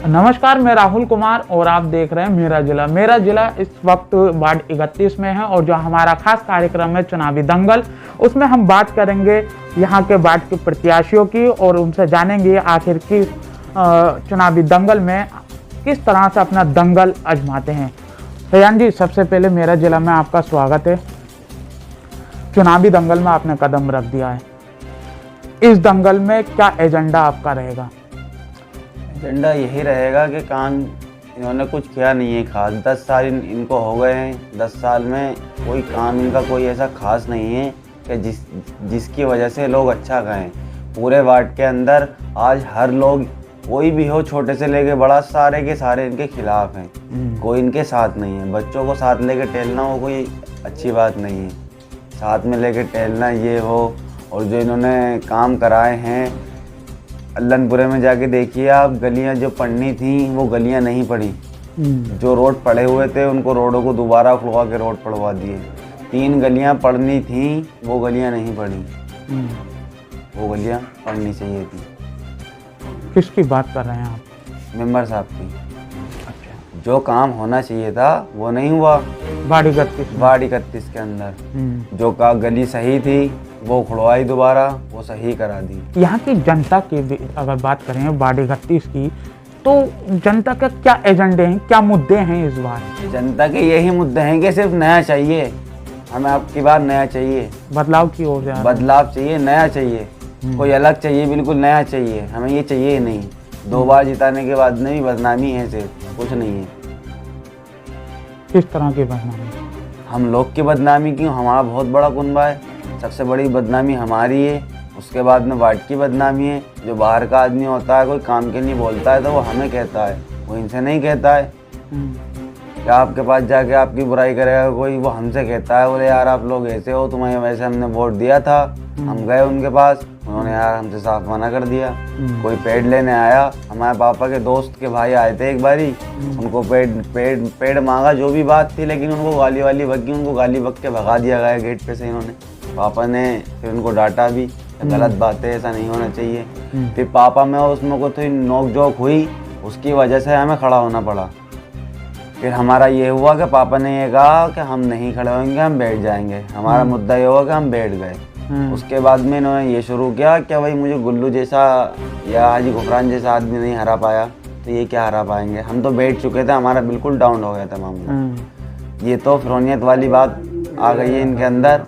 नमस्कार, मैं राहुल कुमार और आप देख रहे हैं मेरा जिला इस वक्त वार्ड 31 में है और जो हमारा खास कार्यक्रम है चुनावी दंगल, उसमें हम बात करेंगे यहाँ के वार्ड के प्रत्याशियों की और उनसे जानेंगे आखिर की चुनावी दंगल में किस तरह से अपना दंगल आजमाते हैं। फैयान जी, सबसे पहले मेरा जिला में आपका स्वागत है। चुनावी दंगल में आपने कदम रख दिया है, इस दंगल में क्या एजेंडा आपका रहेगा? एजेंडा यही रहेगा कि काम इन्होंने कुछ किया नहीं है खास। 10 साल इनको हो गए हैं। 10 साल में कोई काम इनका कोई ऐसा खास नहीं है कि जिसकी वजह से लोग अच्छा कहें। पूरे वार्ड के अंदर आज हर लोग, कोई भी हो, छोटे से लेके बड़ा, सारे के सारे इनके खिलाफ हैं। कोई इनके साथ नहीं है। बच्चों को साथ लेके टहलना वो कोई अच्छी बात नहीं है। साथ में लेके टहलना ये हो। और जो इन्होंने काम कराए हैं, अल्लनपुरे में जाके देखिए आप, गलियां जो पड़नी थी वो गलियां नहीं पड़ी। जो रोड पड़े हुए थे उनको रोडों को दोबारा खुलवा के रोड पड़वा दिए। 3 गलियां पड़नी थी, वो गलियां नहीं पड़ी। वो गलियां पड़नी चाहिए थी। किसकी बात कर रहे हैं आप? मेंबर साहब की। अच्छा। जो काम होना चाहिए था वो नहीं हुआ। वार्ड 31 के अंदर जो का गली सही थी वो खुलवाई, दोबारा वो सही करा दी। यहाँ की जनता की अगर बात करें वार्ड 31 की, तो जनता का क्या एजेंडे हैं, क्या मुद्दे हैं इस बार? जनता के यही मुद्दे हैं कि सिर्फ नया चाहिए। हमें आपकी बार नया चाहिए, बदलाव की ओर जा रहे हैं। बदलाव चाहिए, नया चाहिए, कोई अलग चाहिए, बिल्कुल नया चाहिए। हमें ये चाहिए ही नहीं। 2 बार जिताने के बाद में भी बदनामी है, सिर्फ कुछ नहीं है। किस तरह की बदनामी? हम लोग की बदनामी क्यों? हमारा बहुत बड़ा कुनबा है, सबसे बड़ी बदनामी हमारी है। उसके बाद में वार्ड की बदनामी है। जो बाहर का आदमी होता है, कोई काम के नहीं बोलता है, तो वो हमें कहता है, वो इनसे नहीं कहता है। क्या आपके पास जाके आपकी बुराई करेगा कोई? वो हमसे कहता है, बोले यार आप लोग ऐसे हो, तुम्हें वैसे हमने वोट दिया था। हम गए उनके पास, उन्होंने यार हमसे साफ मना कर दिया। कोई पेड़ लेने आया, हमारे पापा के दोस्त के भाई आए थे एक बारी, उनको पेड़ मांगा, जो भी बात थी, लेकिन उनको गाली वाली बकी, उनको गाली बक के भगा दिया गया गेट पे से इन्होंने। पापा ने फिर उनको डांटा भी, गलत बात है, ऐसा नहीं होना चाहिए। फिर पापा में उसमें कोई थोड़ी नोक झोंक हुई, उसकी वजह से हमें खड़ा होना पड़ा। फिर हमारा ये हुआ कि पापा ने ये कहा कि हम नहीं खड़े होंगे, हम बैठ जाएंगे। हमारा मुद्दा ये हुआ कि हम बैठ गए। उसके बाद में इन्होंने ये शुरू किया कि भाई मुझे गुल्लू जैसा या हाजी गुफरान जैसा आदमी नहीं हरा पाया, तो ये क्या हरा पाएंगे? हम तो बैठ चुके थे, हमारा बिल्कुल डाउन हो गया था मामला। ये तो फिरौनियत वाली बात आ गई है इनके अंदर।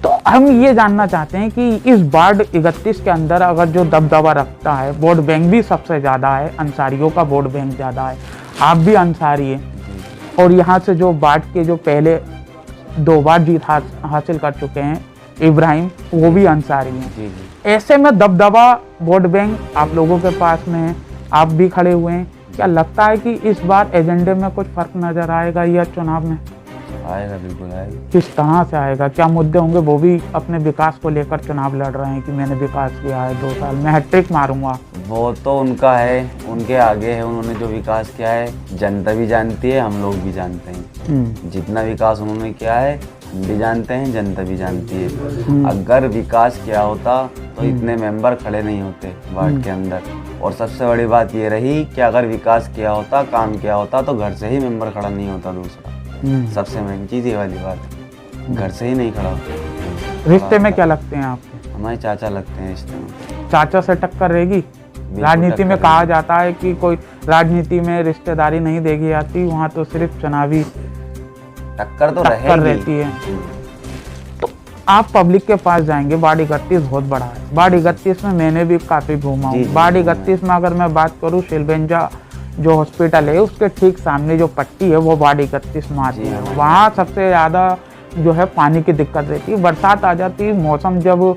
तो हम ये जानना चाहते हैं कि इस वार्ड 31 के अंदर अगर जो दबदबा रखता है, वोट बैंक भी सबसे ज़्यादा है, अंसारियों का वोट बैंक ज़्यादा है, आप भी अंसारी हैं, और यहाँ से जो वार्ड के जो पहले 2 बार जीत हासिल कर चुके हैं इब्राहिम, वो भी अंसारी हैं। ऐसे में दबदबा वोट बैंक आप लोगों के पास में है, आप भी खड़े हुए हैं। क्या लगता है कि इस बार एजेंडे में कुछ फर्क नज़र आएगा या चुनाव में? आएगा, बिल्कुल आएगा। किस तरह से आएगा? क्या मुद्दे होंगे? वो भी अपने विकास को लेकर चुनाव लड़ रहे हैं कि मैंने विकास किया है, 2 साल में हैट्रिक मारूंगा। वो तो उनका है, उनके आगे है। उन्होंने जो विकास किया है जनता भी जानती है, हम लोग भी जानते हैं। जितना विकास उन्होंने किया है हम भी जानते हैं, जनता भी जानती है। अगर विकास किया होता तो इतने मेंबर खड़े नहीं होते वार्ड के अंदर। और सबसे बड़ी बात ये रही कि अगर विकास किया होता, काम किया होता, तो घर से ही मेंबर खड़ा नहीं होता। दूसरा सबसे मेन चीज़ ये वाली बात है, घर से ही नहीं खड़ा होता। रिश्ते में क्या लगते हैं आपके? हमारे चाचा लगते हैं रिश्ते में। चाचा से टक्कर रहेगी? राजनीति में कहा जाता है कि कोई राजनीति में रिश्तेदारी नहीं देखी जाती, वहाँ तो सिर्फ चुनावी टक्कर तो रहती है। तो आप पब्लिक के पास जाएंगे, वार्ड 31 बहुत बड़ा है। वार्ड 31 में मैंने भी काफ़ी घूमा हूँ। वार्ड 31 में अगर मैं बात करूँ, शिलबेंजा जो हॉस्पिटल है उसके ठीक सामने जो पट्टी है वो वार्ड 31 में आती है। वहाँ सबसे ज़्यादा जो है पानी की दिक्कत रहती है। बरसात आ जाती है, मौसम जब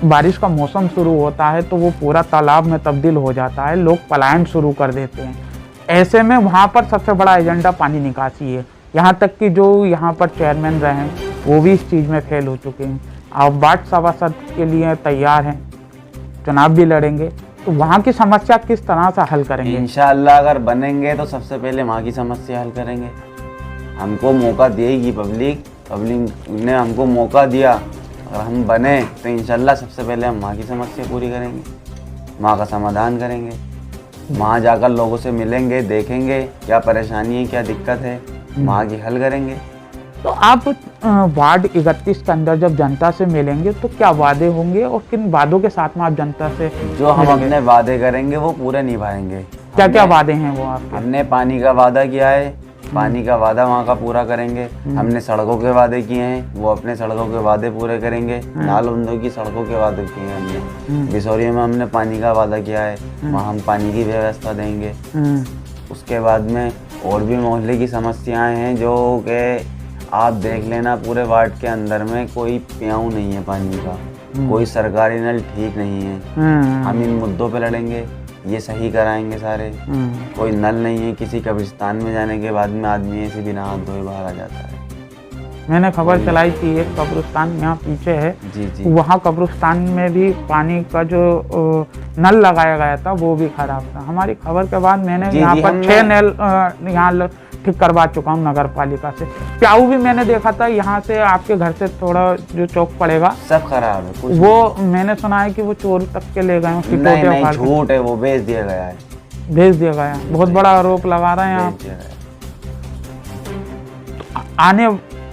बारिश का मौसम शुरू होता है तो वो पूरा तालाब में तब्दील हो जाता है, लोग पलायन शुरू कर देते हैं। ऐसे में वहाँ पर सबसे बड़ा एजेंडा पानी निकासी है। यहाँ तक कि जो यहाँ पर चेयरमैन रहे हैं वो भी इस चीज़ में फेल हो चुके हैं। आप वार्ड सभासद के लिए तैयार हैं, चुनाव भी लड़ेंगे, तो वहाँ की समस्या किस तरह से हल करेंगे? इंशाअल्लाह अगर बनेंगे तो सबसे पहले वहाँ की समस्या हल करेंगे। हमको मौका देगी पब्लिक ने हमको मौका दिया, अगर हम बने तो इंशाल्लाह सबसे पहले हम माँ की समस्या पूरी करेंगे, माँ का समाधान करेंगे, वहाँ जाकर लोगों से मिलेंगे, देखेंगे क्या परेशानी है, क्या दिक्कत है, माँ की हल करेंगे। तो आप वार्ड 31 के अंदर जब जनता से मिलेंगे तो क्या वादे होंगे और किन वादों के साथ में आप जनता से जो हम अपने वादे करेंगे वो पूरे निभाएंगे। क्या क्या वादे हैं वो आपके? हमने पानी का वादा किया है, पानी का वादा वहाँ का पूरा करेंगे। हमने सड़कों के वादे किए हैं, वो अपने सड़कों के वादे पूरे करेंगे। नालंदों की सड़कों के वादे किए हैं हमने। बिसौरी में हमने पानी का वादा किया है, वहाँ हम पानी की व्यवस्था देंगे। उसके बाद में और भी मोहल्ले की समस्याएं हैं जो कि आप देख लेना, पूरे वार्ड के अंदर में कोई प्याऊ नहीं है पानी का, कोई सरकारी नल ठीक नहीं है। हम इन मुद्दों पे लड़ेंगे, ये सही कराएंगे सारे। कोई नल नहीं है, किसी कब्रिस्तान में जाने के बाद में आदमी ऐसे बिना हाथ धोए बाहर आ जाता है। मैंने खबर चलाई थी एक कब्रिस्तान यहाँ पीछे है, जी। वहाँ कब्रिस्तान में भी पानी का जो नल लगाया गया था वो भी खराब था। हमारी खबर के बाद मैंने यहाँ पर 6 नल यहाँ ठीक करवा चुका हूँ नगर पालिका से। प्याऊ भी मैंने देखा था यहाँ से आपके घर से थोड़ा जो चौक पड़ेगा सब खराब है, कुछ वो मैंने सुना है कि वो चोरी तक के ले गए। नहीं, झूठ है, वो बेच दिया गया है, भेज दिया गया। बहुत बड़ा आरोप लगा रहे हैं आप। आने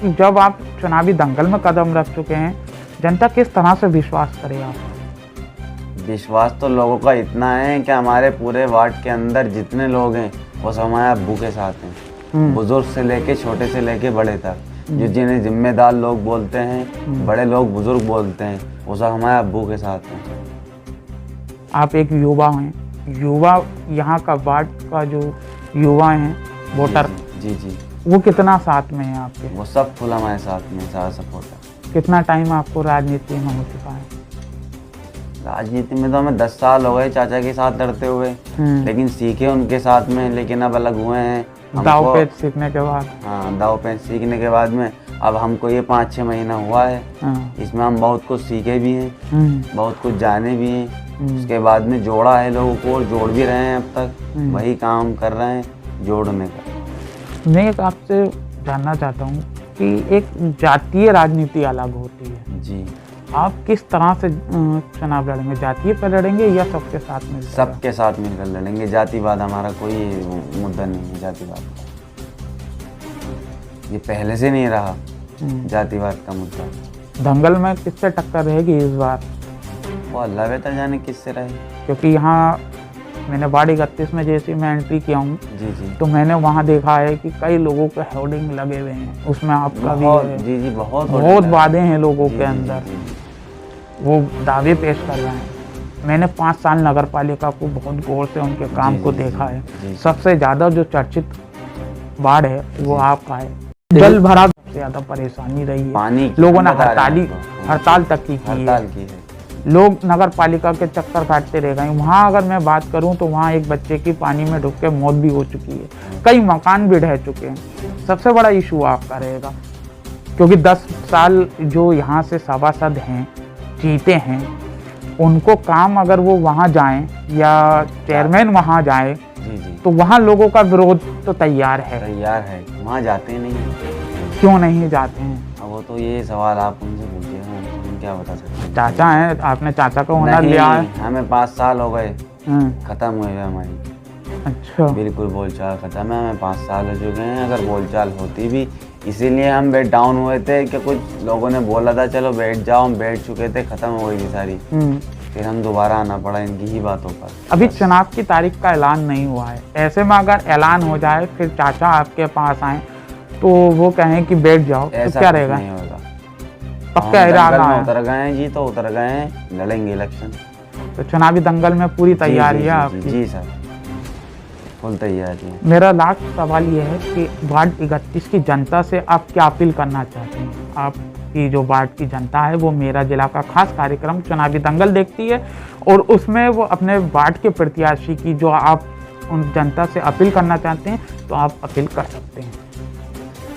जब आप चुनावी दंगल में कदम रख चुके हैं, जनता किस तरह से विश्वास करे आप? विश्वास तो लोगों का इतना है कि हमारे पूरे वार्ड के अंदर जितने लोग हैं वो सब हमारे अब्बू के साथ हैं, बुजुर्ग से लेके छोटे से लेके बड़े तक, जो जिन्हें जिम्मेदार लोग बोलते हैं, बड़े लोग बुजुर्ग बोलते हैं, वो सब हमारे अब्बू के साथ हैं। आप एक युवा हैं, युवा यहाँ का वार्ड का जो युवा हैं वोटर, जी वो कितना साथ में है आपके? वो सब फुल हमारे साथ में, सारा सपोर्टर। कितना टाइम आपको राजनीति में हो चुका है? राजनीति में तो हमें 10 साल हो गए चाचा के साथ लड़ते हुए, लेकिन सीखे उनके साथ में, लेकिन अब अलग हुए हैं। दाव पेच सीखने के बाद? हाँ, दाव पेच सीखने के बाद में अब हमको ये 5-6 महीना हुआ है। इसमें हम बहुत कुछ सीखे भी हैं, बहुत कुछ जाने भी हैं। उसके बाद में जोड़ा है लोगों को, जोड़ भी रहे हैं अब तक, वही काम कर रहे हैं जोड़ने का। मैं एक आपसे जानना चाहता हूँ कि एक जातीय राजनीति अलग होती है जी, आप किस तरह से चुनाव लड़ेंगे? जातीय पर लड़ेंगे या सबके साथ में? सबके साथ मिलकर लड़ेंगे। जातिवाद हमारा कोई मुद्दा नहीं है। जातिवाद ये पहले से नहीं रहा, जातिवाद का मुद्दा। दंगल में किससे टक्कर रहेगी इस बार? वो अल्लाह बेहतर जाने किससे रहे, क्योंकि यहाँ मैंने वार्ड 31 में जैसे मैं एंट्री किया हूँ जी, तो मैंने वहाँ देखा है कि कई लोगों के होर्डिंग लगे हुए हैं, उसमें आपका भी है। जी, बहुत वादे हैं लोगों के अंदर, वो दावे पेश कर रहे हैं। मैंने 5 साल नगर पालिका को बहुत गौर से उनके काम को देखा है। सबसे ज्यादा जो चर्चित वार्ड है वो आपका है। जल भराव सबसे ज्यादा परेशानी रही है, पानी लोगों ने हड़ताल तक की है। लोग नगर पालिका के चक्कर काटते रह गए। वहाँ अगर मैं बात करूँ तो वहाँ एक बच्चे की पानी में डूब के मौत भी हो चुकी है, कई मकान भी ढह चुके हैं। सबसे बड़ा इशू आपका रहेगा, क्योंकि 10 साल जो यहाँ से सभासद हैं, जीते हैं, उनको काम अगर वो वहाँ जाएं या चेयरमैन वहाँ जाए तो वहाँ लोगों का विरोध तो तैयार है। वहाँ जाते नहीं, क्यों नहीं जाते हैं? अब वो तो ये सवाल आप उनसे पूछिए, हम क्या बता सकते हैं। चाचा हैं, आपने चाचा का हुनर लिया है। हमें 5 साल हो गए खत्म हुए हुए हमारी। अच्छा, बिल्कुल बोलचाल खत्म है, हमें 5 साल हो चुके हैं। अगर बोलचाल होती भी, इसीलिए हम बैठ डाउन हुए थे कि कुछ लोगों ने बोला था चलो बैठ जाओ, हम बैठ चुके थे, खत्म हो गई थी सारी। फिर हम दोबारा आना पड़ा इनकी ही बातों पर। अभी चुनाव की तारीख का ऐलान नहीं हुआ है, ऐसे में अगर ऐलान हो जाए फिर चाचा आपके पास आए तो वो कहें कि बैठ जाओ, तो क्या रहेगा? नहीं होगा, पक्का इरादा है। उतर गए हैं जी, तो उतर गए हैं, लड़ेंगे इलेक्शन। तो चुनावी दंगल में पूरी तैयारी है आपकी? जी सर, फुल तैयारी है। मेरा लास्ट सवाल ये है कि वार्ड 31 की जनता से आप क्या अपील करना चाहते हैं? आपकी जो वार्ड की जनता है वो मेरा जिला का खास कार्यक्रम चुनावी दंगल देखती है और उसमें वो अपने वार्ड के प्रत्याशी की जो आप उन जनता से अपील करना चाहते हैं तो आप अपील कर सकते हैं।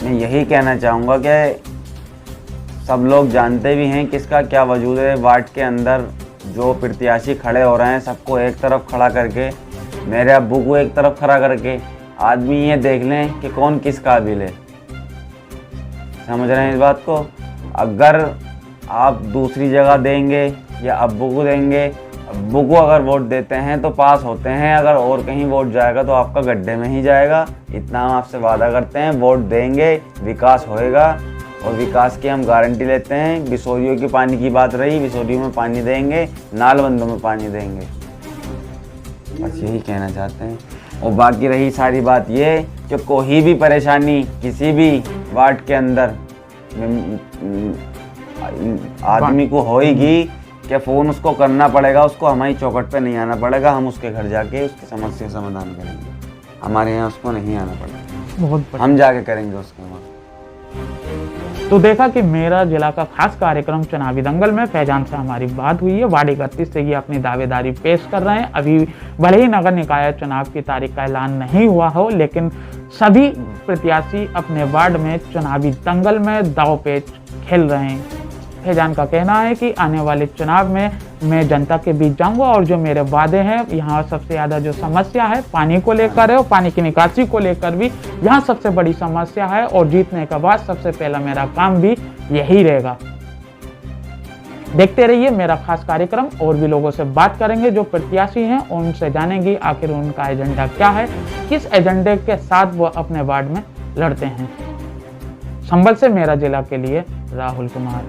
मैं यही कहना चाहूँगा कि सब लोग जानते भी हैं किसका क्या वजूद है वार्ड के अंदर। जो प्रत्याशी खड़े हो रहे हैं सबको एक तरफ खड़ा करके, मेरे अब्बू को एक तरफ खड़ा करके आदमी ये देख लें कि कौन किस काबिल है। समझ रहे हैं इस बात को। अगर आप दूसरी जगह देंगे या अब्बू को देंगे, अब्बू को अगर वोट देते हैं तो पास होते हैं, अगर और कहीं वोट जाएगा तो आपका गड्ढे में ही जाएगा। इतना हम आपसे वादा करते हैं, वोट देंगे, विकास होएगा और विकास की हम गारंटी लेते हैं। बिसोरियों की पानी की बात रही, बिसोरियों में पानी देंगे, नालबंदों में पानी देंगे, बस यही कहना चाहते हैं। और बाकी रही सारी बात ये कि कोई भी परेशानी किसी भी वार्ड के अंदर आदमी को होएगी, क्या फ़ोन उसको करना पड़ेगा, उसको हमारी चौखट पे नहीं आना पड़ेगा, हम उसके घर जाके उसकी समस्या समाधान करेंगे। हमारे यहाँ उसको नहीं आना पड़ेगा, बहुत बढ़िया। हम जाके करेंगे उसके वहाँ। तो देखा कि मेरा जिला का खास कार्यक्रम चुनावी दंगल में फैजान से हमारी बात हुई है। वार्ड 31 से ये अपनी दावेदारी पेश कर रहे हैं। अभी भले ही नगर निकाय चुनाव की तारीख का ऐलान नहीं हुआ हो, लेकिन सभी प्रत्याशी अपने वार्ड में चुनावी दंगल में दांव-पेच खेल रहे हैं। फैजान का कहना है कि आने वाले चुनाव में मैं जनता के बीच जाऊंगा और जो मेरे वादे हैं, यहाँ सबसे ज़्यादा जो समस्या है पानी को लेकर है और पानी की निकासी को लेकर भी यहाँ सबसे बड़ी समस्या है, और जीतने के बाद सबसे पहला मेरा काम भी यही रहेगा। देखते रहिए मेरा खास कार्यक्रम, और भी लोगों से बात करेंगे जो प्रत्याशी हैं, उनसे जानेंगे आखिर उनका एजेंडा क्या है, किस एजेंडे के साथ वो अपने वार्ड में लड़ते हैं। संभल से मेरा जिला के लिए राहुल कुमार।